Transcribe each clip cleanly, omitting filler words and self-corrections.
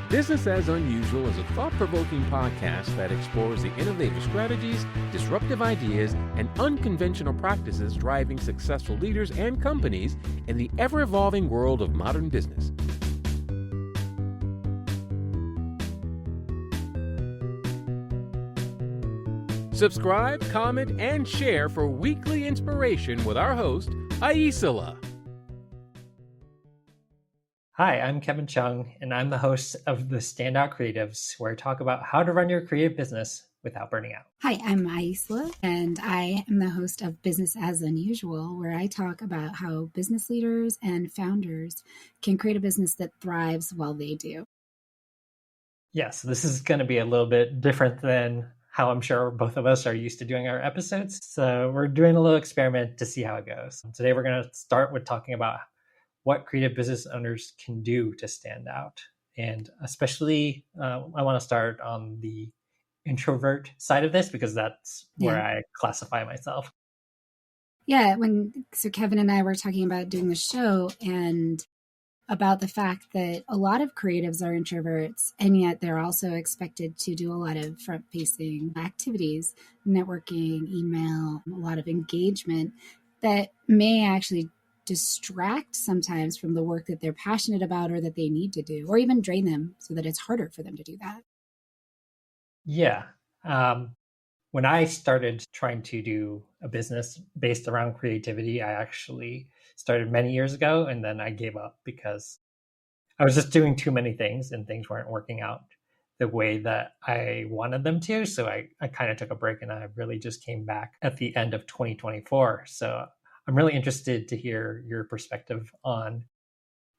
Business as Unusual is a thought-provoking podcast that explores the innovative strategies, disruptive ideas, and unconventional practices driving successful leaders and companies in the ever-evolving world of modern business. Subscribe, comment, and share for weekly inspiration with our host, Aisala. Hi, I'm Kevin Chung, and I'm the host of the Standout Creatives, where I talk about how to run your creative business without burning out. Hi, I'm Aisla, and I am the host of Business as Unusual, where I talk about how business leaders and founders can create a business that thrives while they do. Yes, this is going to be a little bit different than how I'm sure both of us are used to doing our episodes. So we're doing a little experiment to see how it goes. Today, we're going to start with talking about what creative business owners can do to stand out. And especially, I want to start on the introvert side of this because that's where I classify myself. Yeah, so Kevin and I were talking about doing the show and about the fact that a lot of creatives are introverts, and yet they're also expected to do a lot of front-facing activities, networking, email, a lot of engagement that may actually distract sometimes from the work that they're passionate about or that they need to do, or even drain them so that it's harder for them to do that. Yeah. When I started trying to do a business based around creativity, I actually started many years ago, and then I gave up because I was just doing too many things and things weren't working out the way that I wanted them to. So I kind of took a break, and I really just came back at the end of 2024. So I'm really interested to hear your perspective on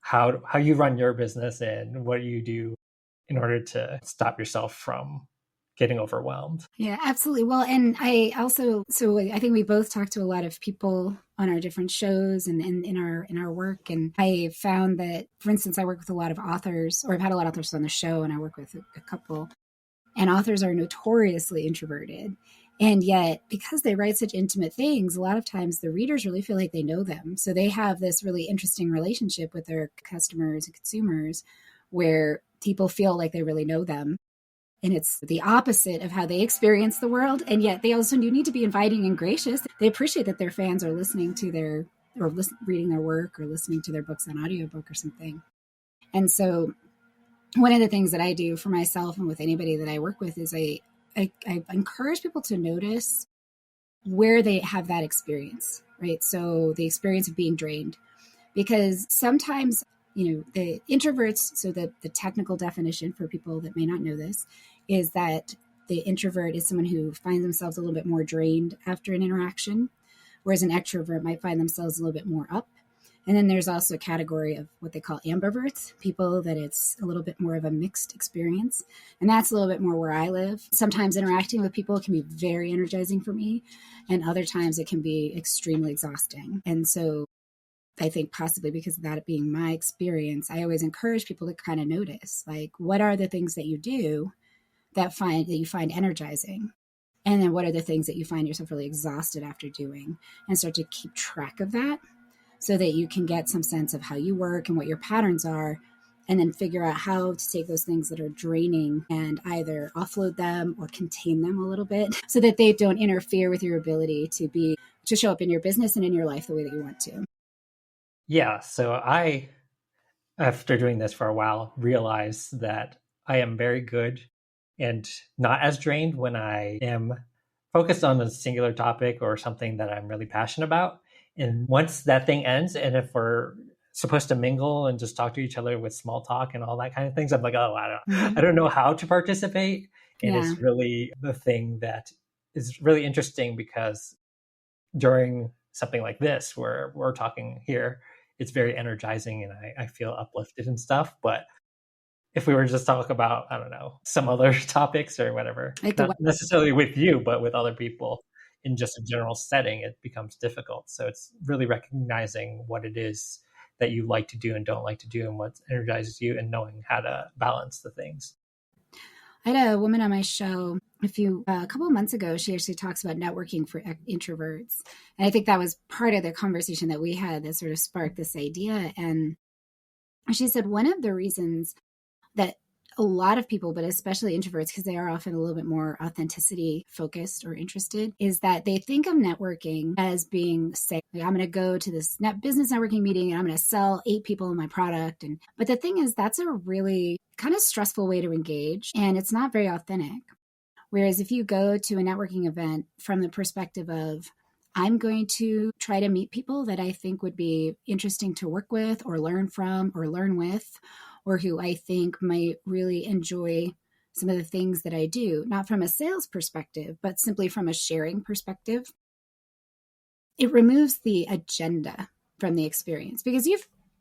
how you run your business and what you do in order to stop yourself from getting overwhelmed. Yeah, absolutely. Well, and I think we both talk to a lot of people on our different shows and in our work. And I found that, for instance, I work with a lot of authors, or I've had a lot of authors on the show, and I work with a couple. And authors are notoriously introverted. And yet, because they write such intimate things, a lot of times the readers really feel like they know them. So they have this really interesting relationship with their customers and consumers where people feel like they really know them. And it's the opposite of how they experience the world. And yet they also do need to be inviting and gracious. They appreciate that their fans are listening to reading their work or listening to their books on audiobook or something. And so one of the things that I do for myself and with anybody that I work with is I encourage people to notice where they have that experience, right? So the experience of being drained, because sometimes, the introverts, so the technical definition for people that may not know this is that the introvert is someone who finds themselves a little bit more drained after an interaction, whereas an extrovert might find themselves a little bit more up. And then there's also a category of what they call ambiverts, people that it's a little bit more of a mixed experience. And that's a little bit more where I live. Sometimes interacting with people can be very energizing for me, and other times it can be extremely exhausting. And so I think possibly because of that being my experience, I always encourage people to kind of notice, like, what are the things that you do that you find energizing? And then what are the things that you find yourself really exhausted after doing? And start to keep track of that, so that you can get some sense of how you work and what your patterns are, and then figure out how to take those things that are draining and either offload them or contain them a little bit so that they don't interfere with your ability to show up in your business and in your life the way that you want to. Yeah, so I, after doing this for a while, realized that I am very good and not as drained when I am focused on a singular topic or something that I'm really passionate about. And once that thing ends, and if we're supposed to mingle and just talk to each other with small talk and all that kind of things, I'm like, oh, I don't know how to participate. And it's really the thing that is really interesting, because during something like this, where we're talking here, it's very energizing and I feel uplifted and stuff. But if we were to just talk about, I don't know, some other topics or whatever, not necessarily with you, but with other people, in just a general setting, it becomes difficult. So it's really recognizing what it is that you like to do and don't like to do and what energizes you, and knowing how to balance the things. I had a woman on my show a couple of months ago. She actually talks about networking for introverts. And I think that was part of the conversation that we had that sort of sparked this idea. And she said one of the reasons that a lot of people, but especially introverts, because they are often a little bit more authenticity focused or interested, is that they think of networking as being, say, like, I'm going to go to this business networking meeting and I'm going to sell 8 people my product. But the thing is, that's a really kind of stressful way to engage, and it's not very authentic. Whereas if you go to a networking event from the perspective of, I'm going to try to meet people that I think would be interesting to work with or learn from or learn with, or who I think might really enjoy some of the things that I do, not from a sales perspective, but simply from a sharing perspective, it removes the agenda from the experience. Because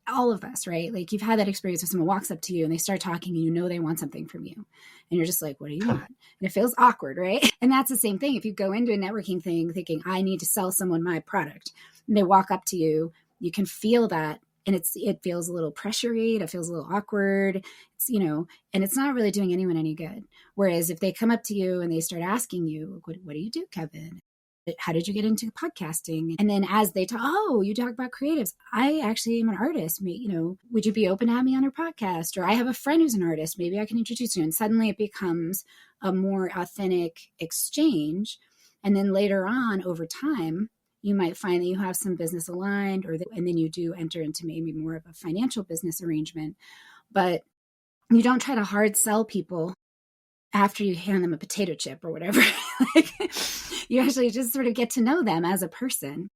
all of us, right? Like, you've had that experience where someone walks up to you and they start talking and you know they want something from you. And you're just like, what do you want? And it feels awkward, right? And that's the same thing. If you go into a networking thing thinking, I need to sell someone my product, and they walk up to you, you can feel that. And it feels a little pressury. It feels a little awkward. It's, and it's not really doing anyone any good. Whereas if they come up to you and they start asking you, what do you do, Kevin? How did you get into podcasting? And then as they talk, you talk about creatives. I actually am an artist. Would you be open to have me on your podcast? Or I have a friend who's an artist. Maybe I can introduce you. And suddenly it becomes a more authentic exchange. And then later on, over time, you might find that you have some business aligned, and then you do enter into maybe more of a financial business arrangement. But you don't try to hard sell people after you hand them a potato chip or whatever. You actually just sort of get to know them as a person.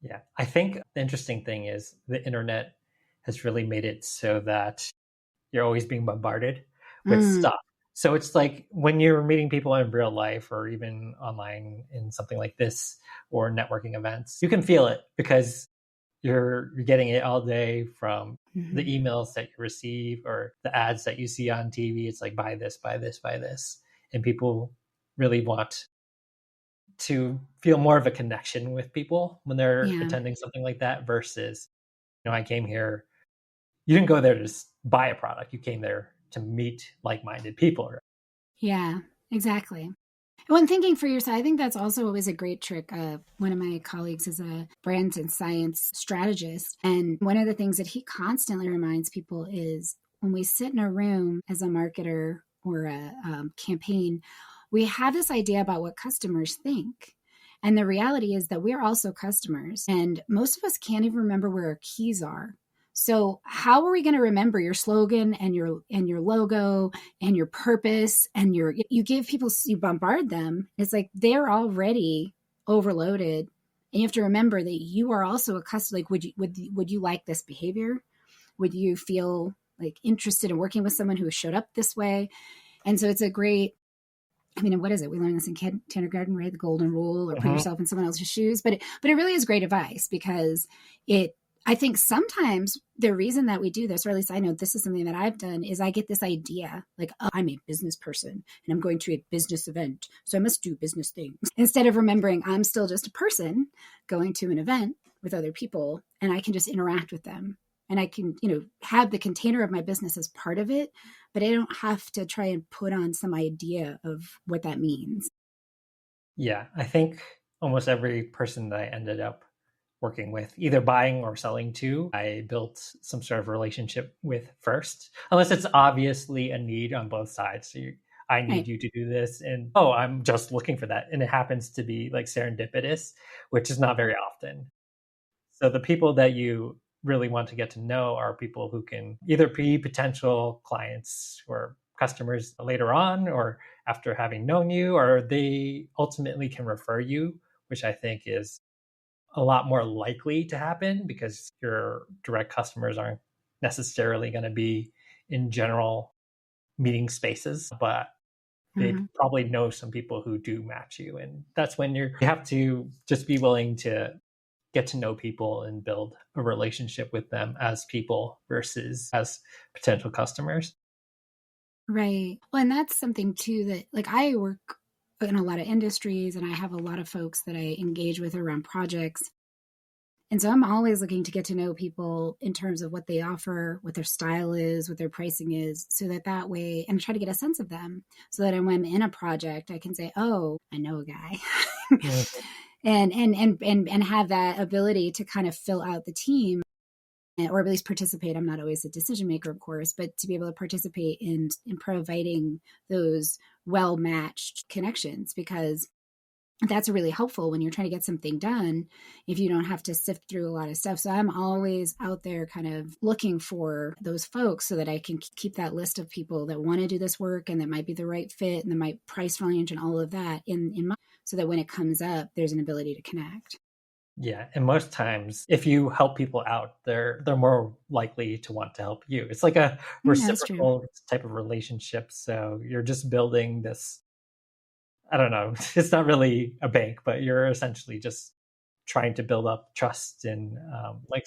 Yeah. I think the interesting thing is the internet has really made it so that you're always being bombarded with stuff. So it's like when you're meeting people in real life or even online in something like this or networking events, you can feel it because you're getting it all day from the emails that you receive or the ads that you see on TV. It's like, buy this, buy this, buy this. And people really want to feel more of a connection with people when they're attending something like that versus, I came here, you didn't go there to just buy a product. You came there to meet like-minded people. Yeah, exactly. When thinking for yourself, I think that's also always a great trick. One of my colleagues is a brands and science strategist. And one of the things that he constantly reminds people is when we sit in a room as a marketer or a campaign, we have this idea about what customers think. And the reality is that we're also customers. And most of us can't even remember where our keys are. So how are we going to remember your slogan and your logo and your purpose and you give people, you bombard them. It's like they're already overloaded. And you have to remember that you are also a customer. Like, would you like this behavior? Would you feel like interested in working with someone who showed up this way? And so it's a great, what is it? We learned this in kindergarten, right? The golden rule, or put yourself in someone else's shoes. But it really is great advice because I think sometimes the reason that we do this, or at least I know this is something that I've done, is I get this idea like, I'm a business person and I'm going to a business event, so I must do business things. Instead of remembering I'm still just a person going to an event with other people and I can just interact with them. And I can, have the container of my business as part of it, but I don't have to try and put on some idea of what that means. Yeah, I think almost every person that I ended up working with, either buying or selling to, I built some sort of relationship with first, unless it's obviously a need on both sides. So I need you to do this, and I'm just looking for that. And it happens to be like serendipitous, which is not very often. So the people that you really want to get to know are people who can either be potential clients or customers later on or after having known you, or they ultimately can refer you, which I think is a lot more likely to happen because your direct customers aren't necessarily going to be in general meeting spaces, but they probably know some people who do match you. And that's when you have to just be willing to get to know people and build a relationship with them as people versus as potential customers. Right. Well, and that's something too that, like, I work in a lot of industries and I have a lot of folks that I engage with around projects. And so I'm always looking to get to know people in terms of what they offer, what their style is, what their pricing is, so that way, and try to get a sense of them so that when I'm in a project, I can say, oh, I know a guy. And have that ability to kind of fill out the team. or at least participate. I'm not always a decision maker, of course, but to be able to participate in providing those well-matched connections, because that's really helpful when you're trying to get something done if you don't have to sift through a lot of stuff. So I'm always out there kind of looking for those folks so that I can keep that list of people that want to do this work and that might be the right fit and that might price range and all of that in my, so that when it comes up, there's an ability to connect. Yeah, and most times, if you help people out, they're more likely to want to help you. It's like a reciprocal type of relationship. So you're just building this, I don't know, it's not really a bank, but you're essentially just trying to build up trust and like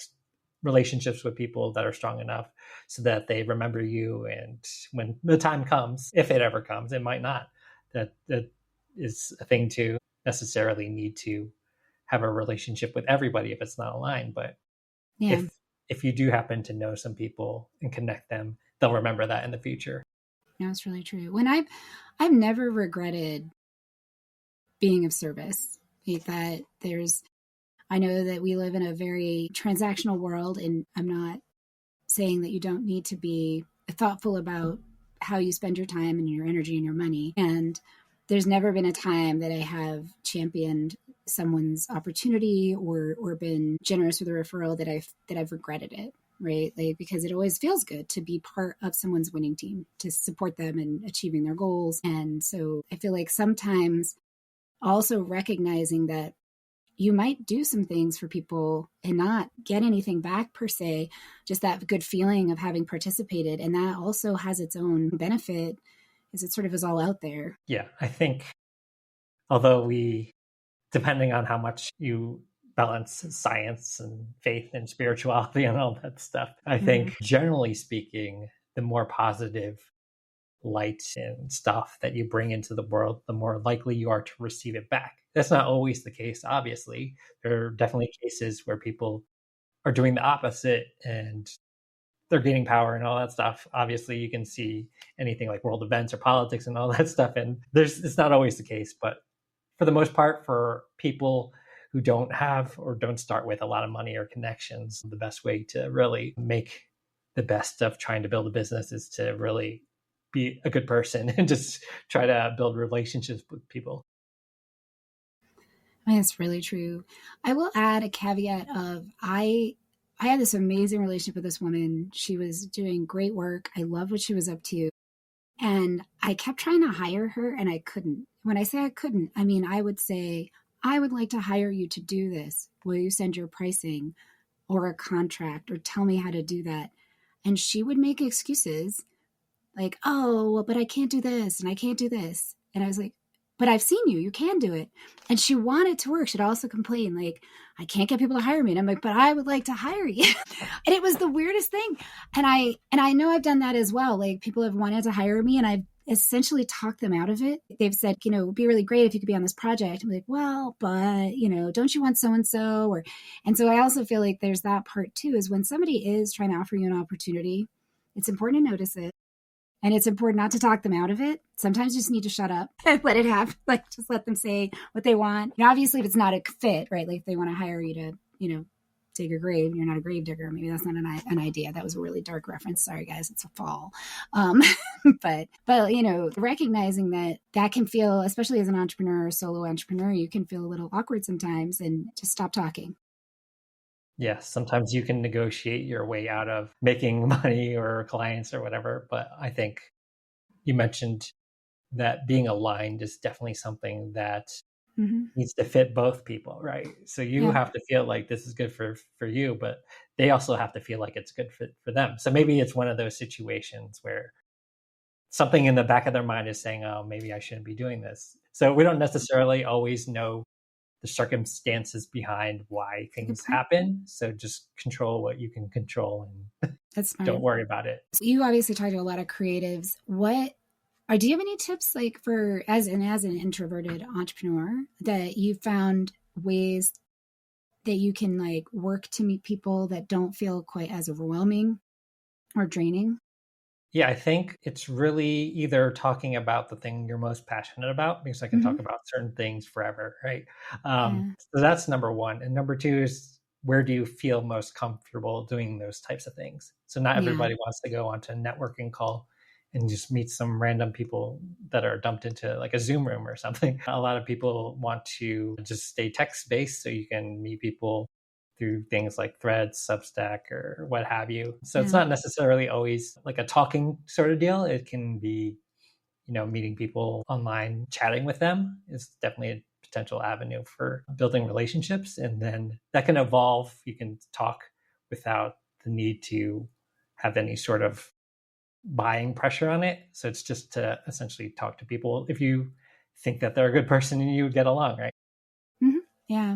relationships with people that are strong enough so that they remember you. And when the time comes, if it ever comes, it might not, that is a thing to necessarily need to have a relationship with everybody if it's not aligned. But if you do happen to know some people and connect them, they'll remember that in the future. Yeah, it's really true. When I've never regretted being of service. That I know that we live in a very transactional world, and I'm not saying that you don't need to be thoughtful about how you spend your time and your energy and your money. And there's never been a time that I have championed someone's opportunity or been generous with a referral that I've regretted it, right? Like, because it always feels good to be part of someone's winning team, to support them in achieving their goals. And so I feel like sometimes also recognizing that you might do some things for people and not get anything back per se, just that good feeling of having participated. And that also has its own benefit, as it sort of is all out there. Yeah, I think although depending on how much you balance science and faith and spirituality and all that stuff, I think generally speaking, the more positive light and stuff that you bring into the world, the more likely you are to receive it back. That's not always the case, obviously. There are definitely cases where people are doing the opposite and they're gaining power and all that stuff. Obviously, you can see anything like world events or politics and all that stuff, and it's not always the case. But for the most part, for people who don't have or don't start with a lot of money or connections, the best way to really make the best of trying to build a business is to really be a good person and just try to build relationships with people. That's really true. I will add a caveat of I had this amazing relationship with this woman. She was doing great work. I loved what she was up to. And I kept trying to hire her and I couldn't. When I say I couldn't, I mean, I would say, I would like to hire you to do this. Will you send your pricing or a contract or tell me how to do that? And she would make excuses like, oh, well, but I can't do this and I can't do this. And I was like, but I've seen you can do it. And she wanted to work. She'd also complain like, I can't get people to hire me. And I'm like, but I would like to hire you. And it was the weirdest thing. And I know I've done that as well. Like, people have wanted to hire me and I've essentially talked them out of it. They've said, it would be really great if you could be on this project. I'm like, well, but, don't you want so-and-so? And so I also feel like there's that part too, is when somebody is trying to offer you an opportunity, it's important to notice it. And it's important not to talk them out of it. Sometimes you just need to shut up and let it happen. Like, just let them say what they want. And obviously, if it's not a fit, right? Like, if they want to hire you to, dig a grave, you're not a grave digger. Maybe that's not an idea. That was a really dark reference. Sorry, guys. It's a fall. But recognizing that can feel, especially as an entrepreneur or solo entrepreneur, you can feel a little awkward sometimes, and just stop talking. Yeah, sometimes you can negotiate your way out of making money or clients or whatever. But I think you mentioned that being aligned is definitely something that needs to fit both people, right? So you have to feel like this is good for you, but they also have to feel like it's good for them. So maybe it's one of those situations where something in the back of their mind is saying, oh, maybe I shouldn't be doing this. So we don't necessarily always know the circumstances behind why things happen. So just control what you can control and don't worry about it. So you obviously talk to a lot of creatives. Do you have any tips, like, for as an introverted entrepreneur, that you found ways that you can like work to meet people that don't feel quite as overwhelming or draining? Yeah, I think it's really either talking about the thing you're most passionate about, because I can talk about certain things forever, right? So that's number one. And number two is where do you feel most comfortable doing those types of things? So not Yeah. everybody wants to go onto a networking call and just meet some random people that are dumped into like a Zoom room or something. A lot of people want to just stay text based so you can meet people through things like Threads, Substack, or what have you. So it's Yeah. not necessarily always like a talking sort of deal. It can be, meeting people online, chatting with them is definitely a potential avenue for building relationships. And then that can evolve. You can talk without the need to have any sort of buying pressure on it. So it's just to essentially talk to people if you think that they're a good person and you would get along, right? Hmm. Yeah.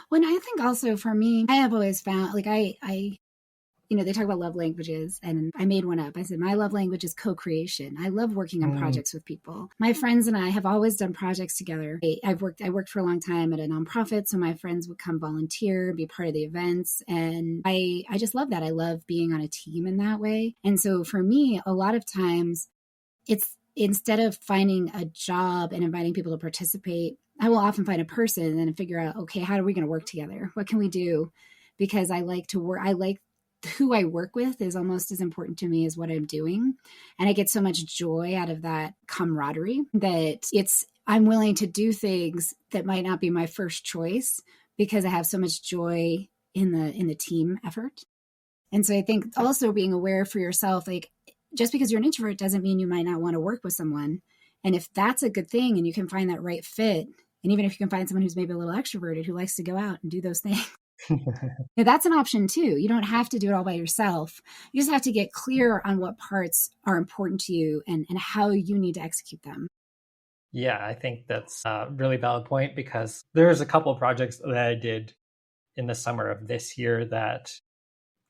Well, and I think also for me, I have always found like they talk about love languages, and I made one up. I said, my love language is co-creation. I love working on projects with people. My friends and I have always done projects together. I worked for a long time at a nonprofit, so my friends would come volunteer, be part of the events. And I just love that. I love being on a team in that way. And so for me, a lot of times it's instead of finding a job and inviting people to participate, I will often find a person and figure out, okay, how are we going to work together? What can we do? Because I like to work. I like who I work with is almost as important to me as what I'm doing. And I get so much joy out of that camaraderie that I'm willing to do things that might not be my first choice because I have so much joy in the team effort. And so I think also being aware for yourself, like just because you're an introvert doesn't mean you might not want to work with someone. And if that's a good thing and you can find that right fit, and even if you can find someone who's maybe a little extroverted who likes to go out and do those things, that's an option too. You don't have to do it all by yourself. You just have to get clear on what parts are important to you and how you need to execute them. Yeah, I think that's a really valid point because there's a couple of projects that I did in the summer of this year that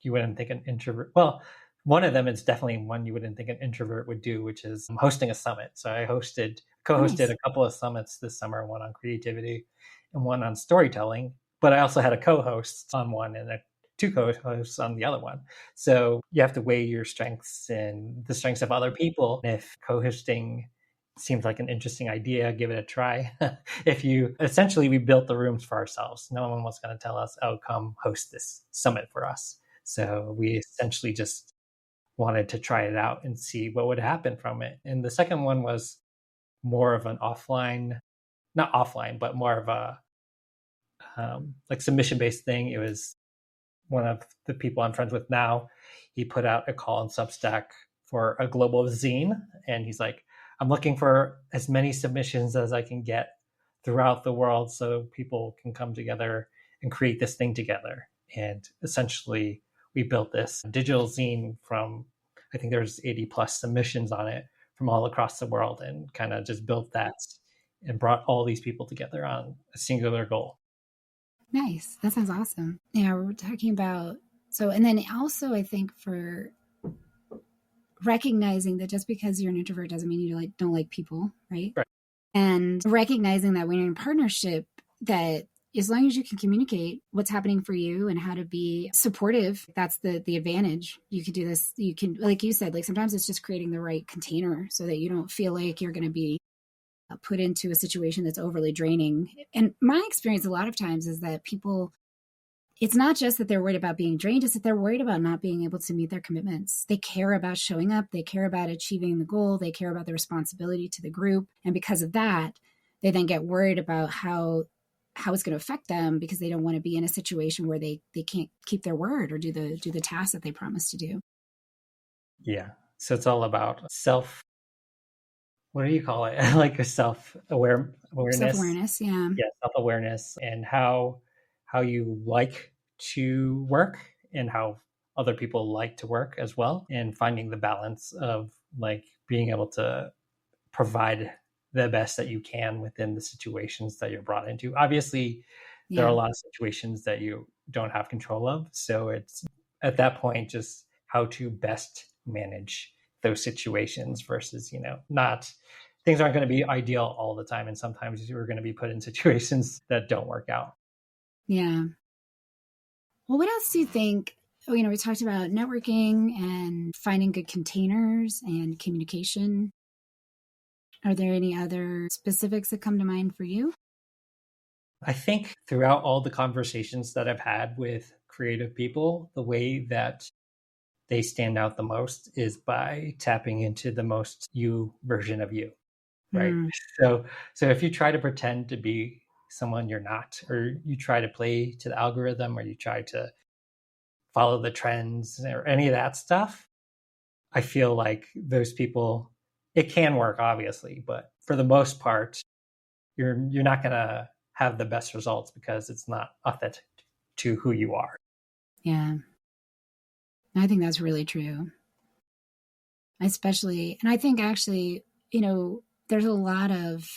you wouldn't think an introvert, well, one of them is definitely one you wouldn't think an introvert would do, which is hosting a summit. So I co-hosted Nice. a couple of summits this summer, one on creativity and one on storytelling, but I also had a co-host on one and two co-hosts on the other one. So you have to weigh your strengths and the strengths of other people. If co-hosting seems like an interesting idea, give it a try. We built the rooms for ourselves. No one was going to tell us, oh, come host this summit for us. So we essentially just wanted to try it out and see what would happen from it. And the second one was more of an not offline, but more of a like submission based thing. It was one of the people I'm friends with now. He put out a call on Substack for a global zine. And he's like, I'm looking for as many submissions as I can get throughout the world so people can come together and create this thing together. And essentially, we built this digital zine from, I think there's 80 plus submissions on it from all across the world, and kind of just built that and brought all these people together on a singular goal. Nice. That sounds awesome. Yeah, we're talking about and then also I think for recognizing that just because you're an introvert doesn't mean you don't like people, right? Right. And recognizing that when you're in partnership, that as long as you can communicate what's happening for you and how to be supportive, that's the advantage. You can do this. You can, like you said, like sometimes it's just creating the right container so that you don't feel like you're going to be put into a situation that's overly draining. And my experience a lot of times is that people, it's not just that they're worried about being drained, it's that they're worried about not being able to meet their commitments. They care about showing up. They care about achieving the goal. They care about the responsibility to the group. And because of that, they then get worried about how it's going to affect them because they don't want to be in a situation where they can't keep their word or do the task that they promised to do. Yeah. So it's all about what do you call it? Like a awareness. Self-awareness, yeah. Yeah, self-awareness and how you like to work and how other people like to work as well, and finding the balance of like being able to provide the best that you can within the situations that you're brought into. Obviously, there are a lot of situations that you don't have control of. So it's at that point just how to best manage those situations versus, not things aren't going to be ideal all the time. And sometimes you're going to be put in situations that don't work out. Yeah. Well, what else do you think? We talked about networking and finding good containers and communication. Are there any other specifics that come to mind for you? I think throughout all the conversations that I've had with creative people, the way that they stand out the most is by tapping into the most you version of you, right? Hmm. So so if you try to pretend to be someone you're not, or you try to play to the algorithm, or you try to follow the trends or any of that stuff, I feel like those people, it can work obviously, but for the most part, you're not going to have the best results because it's not authentic to who you are. Yeah, I think that's really true. Especially, and I think actually, there's a lot of,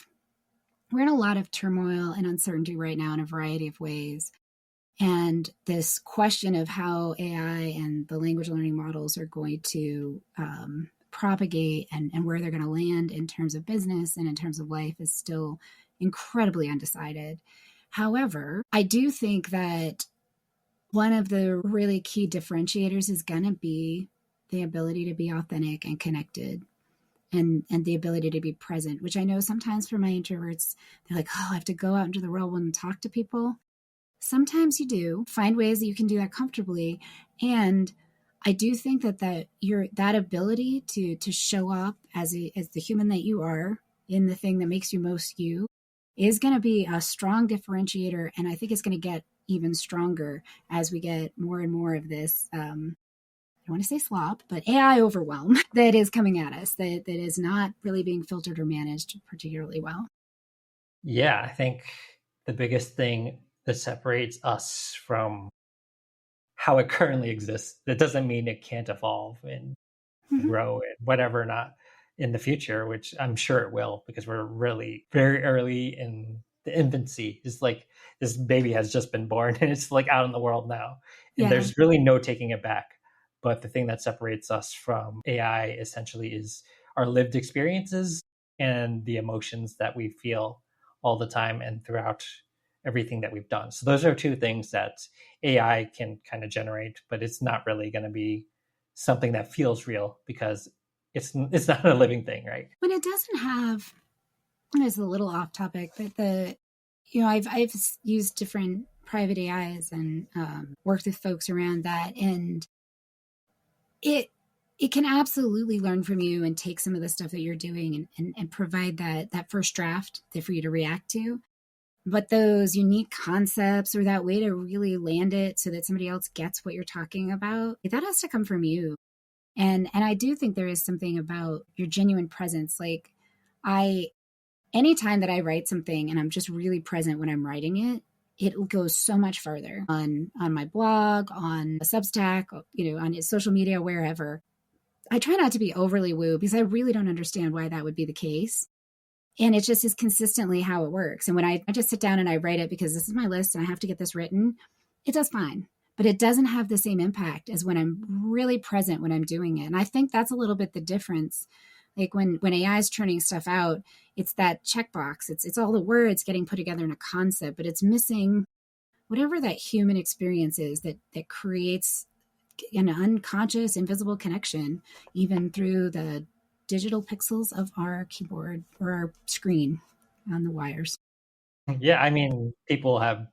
we're in a lot of turmoil and uncertainty right now in a variety of ways. And this question of how AI and the language learning models are going to propagate and where they're going to land in terms of business and in terms of life is still incredibly undecided. However, I do think that one of the really key differentiators is going to be the ability to be authentic and connected and the ability to be present, which I know sometimes for my introverts, they're like, oh, I have to go out into the real world and talk to people. Sometimes you do find ways that you can do that comfortably. And I do think that ability to show up as the human that you are in the thing that makes you most you is going to be a strong differentiator. And I think it's going to get even stronger as we get more and more of this. I don't want to say slop, but AI overwhelm that is coming at us, that is not really being filtered or managed particularly well. Yeah, I think the biggest thing that separates us from how it currently exists, that doesn't mean it can't evolve and Mm-hmm. grow and whatever not in the future, which I'm sure it will, because we're really very early in the infancy. It's like this baby has just been born and it's like out in the world now. And Yeah. there's really no taking it back. But the thing that separates us from AI essentially is our lived experiences and the emotions that we feel all the time and throughout everything that we've done. So those are two things that AI can kind of generate, but it's not really going to be something that feels real because it's not a living thing, right? When it doesn't have, it's a little off topic, but I've used different private AIs and worked with folks around that, and it can absolutely learn from you and take some of the stuff that you're doing and provide that first draft for you to react to. But those unique concepts or that way to really land it so that somebody else gets what you're talking about, that has to come from you. And I do think there is something about your genuine presence. Like anytime that I write something and I'm just really present when I'm writing it, it goes so much further on my blog, on a Substack, on social media, wherever. I try not to be overly woo because I really don't understand why that would be the case. And it just is consistently how it works. And when I just sit down and I write it because this is my list and I have to get this written, it does fine. But it doesn't have the same impact as when I'm really present when I'm doing it. And I think that's a little bit the difference. Like when AI is churning stuff out, it's that checkbox. It's all the words getting put together in a concept, but it's missing whatever that human experience is that creates an unconscious, invisible connection, even through the digital pixels of our keyboard or our screen on the wires. Yeah, I mean, people have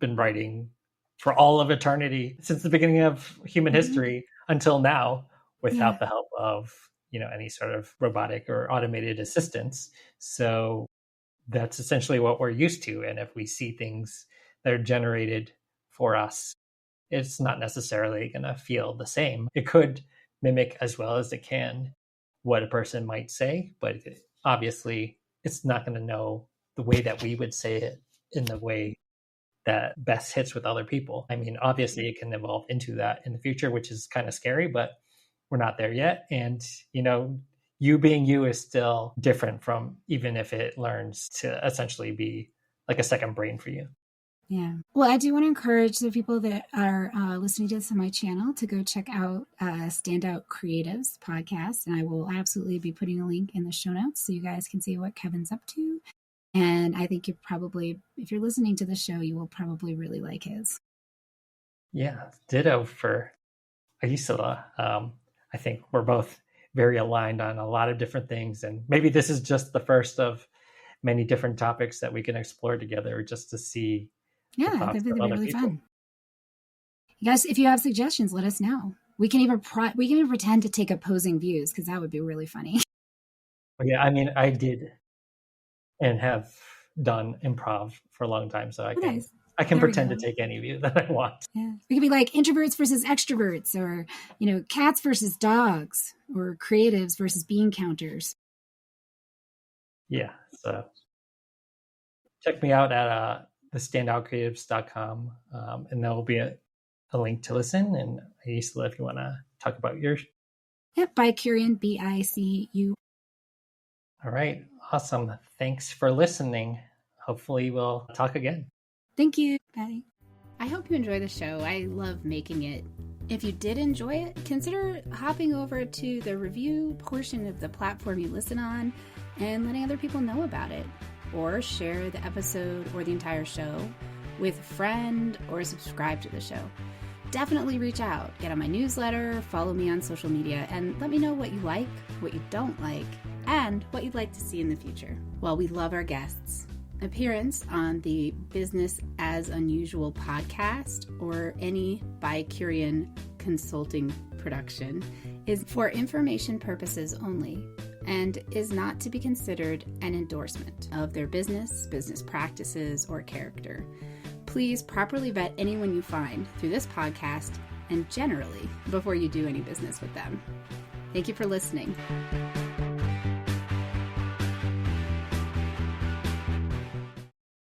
been writing for all of eternity since the beginning of human history until now without Yeah. the help of, any sort of robotic or automated assistance. So that's essentially what we're used to. And if we see things that are generated for us, it's not necessarily going to feel the same. It could mimic as well as it can what a person might say, but obviously it's not going to know the way that we would say it in the way that best hits with other people. I mean, obviously it can evolve into that in the future, which is kind of scary, but we're not there yet. And, you being you is still different from even if it learns to essentially be like a second brain for you. Yeah. Well, I do want to encourage the people that are listening to this on my channel to go check out Standout Creatives podcast. And I will absolutely be putting a link in the show notes so you guys can see what Kevin's up to. And I think if you're listening to the show, you will probably really like his. Yeah, ditto for Aisala. I think we're both very aligned on a lot of different things. And maybe this is just the first of many different topics that we can explore together just to see the Yeah, thoughts that'd be of other really people. fun. You guys, if you have suggestions, let us know. We can even pretend to take opposing views because that would be really funny. Yeah, I mean, I did and have done improv for a long time, so I can Nice. I can There we pretend to go. take any view that I want. Yeah, we could be like introverts versus extroverts, or cats versus dogs, or creatives versus bean counters. Yeah, so check me out at thestandoutcreatives.com, and there will be a link to listen. And Isla, if you want to talk about yours. Yep, Bicurean, BICU. All right, awesome. Thanks for listening. Hopefully we'll talk again. Thank you. Bye. I hope you enjoy the show. I love making it. If you did enjoy it, consider hopping over to the review portion of the platform you listen on and letting other people know about it. Or share the episode or the entire show with a friend or subscribe to the show. Definitely reach out, get on my newsletter, follow me on social media, and let me know what you like, what you don't like, and what you'd like to see in the future. Well, we love our guests. Appearance on the Business as Unusual podcast or any Bicurean consulting production is for information purposes only and is not to be considered an endorsement of their business practices, or character. Please properly vet anyone you find through this podcast and generally before you do any business with them. Thank you for listening.